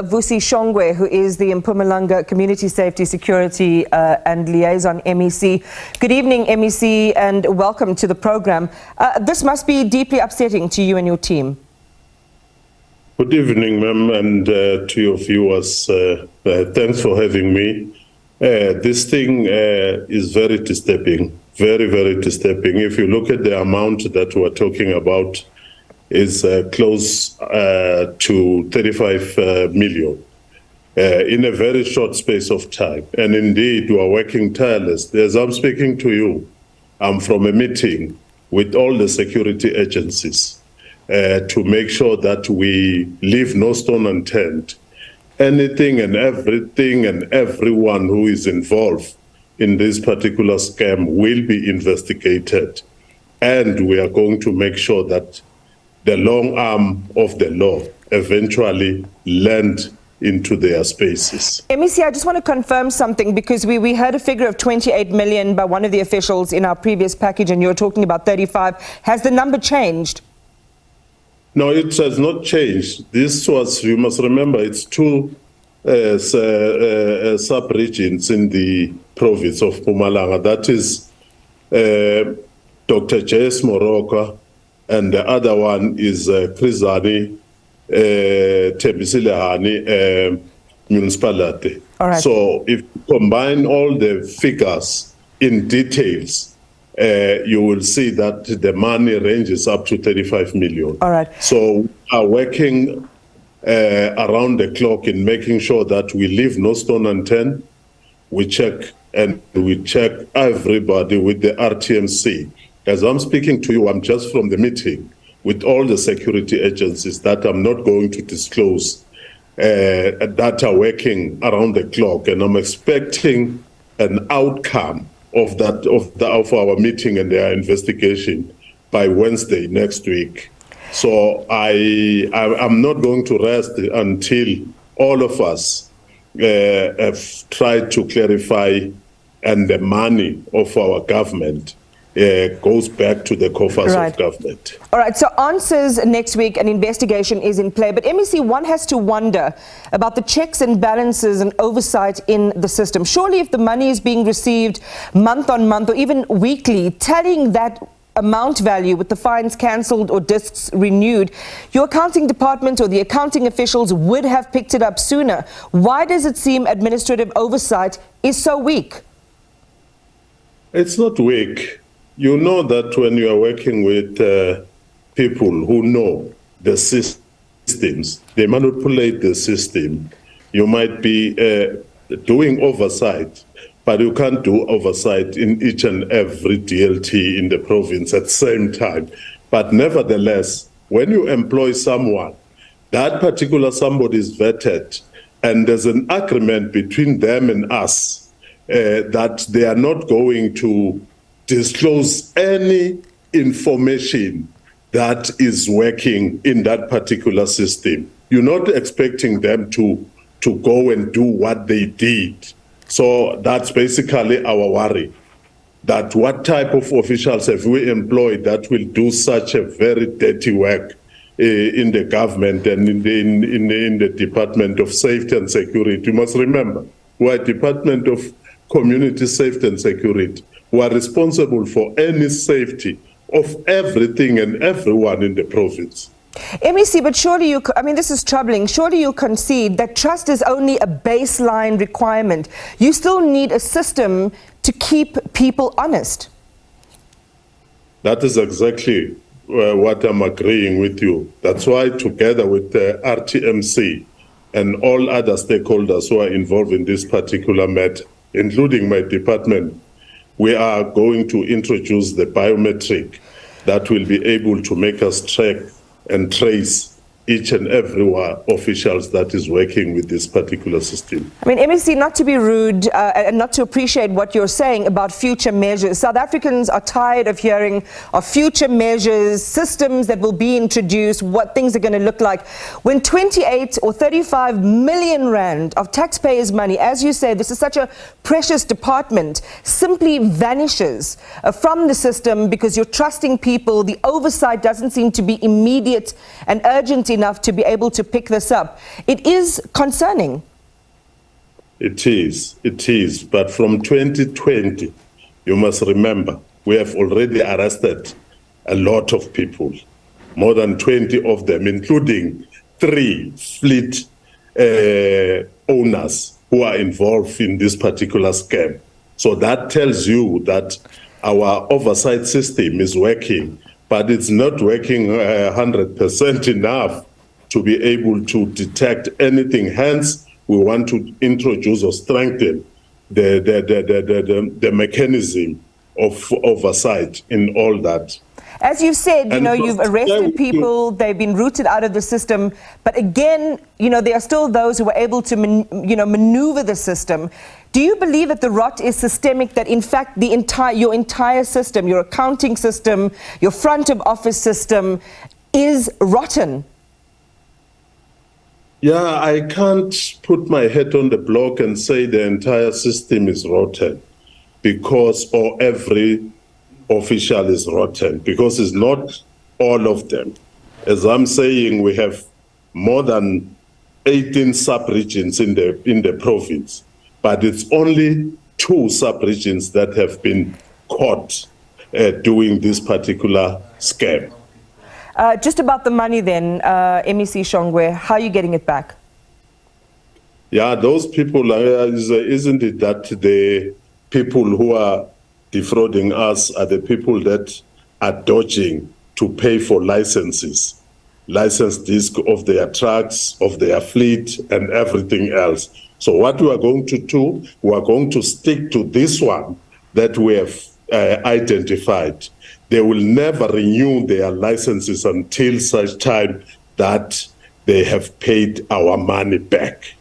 Vusi Shongwe, who is the Mpumalanga Community Safety, Security and Liaison MEC. Good evening, MEC, and welcome to the program. This must be deeply upsetting to you and your team. Good evening, ma'am, and to your viewers. Thanks for having me. This thing is very disturbing, very, very disturbing. If you look at the amount that we're talking about, is close to 35 million in a very short space of time. And indeed, we are working tirelessly. As I'm speaking to you, I'm from a meeting with all the security agencies to make sure that we leave no stone unturned. Anything and everything and everyone who is involved in this particular scam will be investigated. And we are going to make sure that the long arm of the law eventually land into their spaces. MEC, I just want to confirm something, because we heard a figure of 28 million by one of the officials in our previous package, and you're talking about 35. Has the number changed? No, it has not changed. This was, you must remember, it's two sub-regions in the province of Mpumalanga. That is Dr. J.S. Moroka, and the other one is Krizani Tebisilehani municipality. All right. So if you combine all the figures in details, you will see that the money ranges up to 35 million. All right. So we are working around the clock in making sure that we leave no stone unturned. We check everybody with the RTMC. As I'm speaking to you, I'm just from the meeting with all the security agencies that I'm not going to disclose that are working around the clock, and I'm expecting an outcome of our meeting and their investigation by Wednesday next week. So I'm not going to rest until all of us have tried to clarify, and the money of our government goes back to the coffers of government. All right, so answers next week, an investigation is in play. But MEC, one has to wonder about the checks and balances and oversight in the system. Surely if the money is being received month on month or even weekly, tallying that amount value with the fines cancelled or discs renewed, your accounting department or the accounting officials would have picked it up sooner. Why does it seem administrative oversight is so weak? It's not weak. You know that when you are working with people who know the systems, they manipulate the system. You might be doing oversight, but you can't do oversight in each and every DLT in the province at the same time. But nevertheless, when you employ someone, that particular somebody is vetted, and there's an agreement between them and us that they are not going to disclose any information that is working in that particular system. You're not expecting them to go and do what they did. So that's basically our worry, that what type of officials have we employed that will do such a very dirty work in the government and in the Department of Safety and Security. You must remember, we're a Department of Community Safety and Security. We are responsible for any safety of everything and everyone in the province. MEC, but surely this is troubling. Surely you concede that trust is only a baseline requirement. You still need a system to keep people honest. That is exactly what I'm agreeing with you. That's why, together with the RTMC and all other stakeholders who are involved in this particular matter, including my department, we are going to introduce the biometric that will be able to make us track and trace each and every one officials that is working with this particular system. I mean, MEC, not to be rude and not to appreciate what you're saying about future measures. South Africans are tired of hearing of future measures, systems that will be introduced, what things are going to look like. When 28 or 35 million rand of taxpayers' money, as you say, this is such a precious department, simply vanishes from the system because you're trusting people, the oversight doesn't seem to be immediate and urgent enough to be able to pick this up. It is concerning. It is. But from 2020, you must remember, we have already arrested a lot of people, more than 20 of them, including 3 fleet owners who are involved in this particular scam. So that tells you that our oversight system is working, but it's not working 100% enough to be able to detect anything. Hence, we want to introduce or strengthen the mechanism of oversight in all that. As you've said, you've arrested people, they've been rooted out of the system, but again, there are still those who are able to, maneuver the system. Do you believe that the rot is systemic, that in fact your entire system, your accounting system, your front of office system is rotten? Yeah, I can't put my head on the block and say the entire system is rotten or every official is rotten, because it's not all of them. As I'm saying, we have more than 18 sub-regions in the province, but it's only 2 sub-regions that have been caught doing this particular scam. Just about the money then, MEC Shongwe, how are you getting it back? Yeah, those people, isn't it that the people who are defrauding us are the people that are dodging to pay for license disc of their trucks, of their fleet, and everything else. So what we are going to do, we are going to stick to this one that we have identified. They will never renew their licenses until such time that they have paid our money back.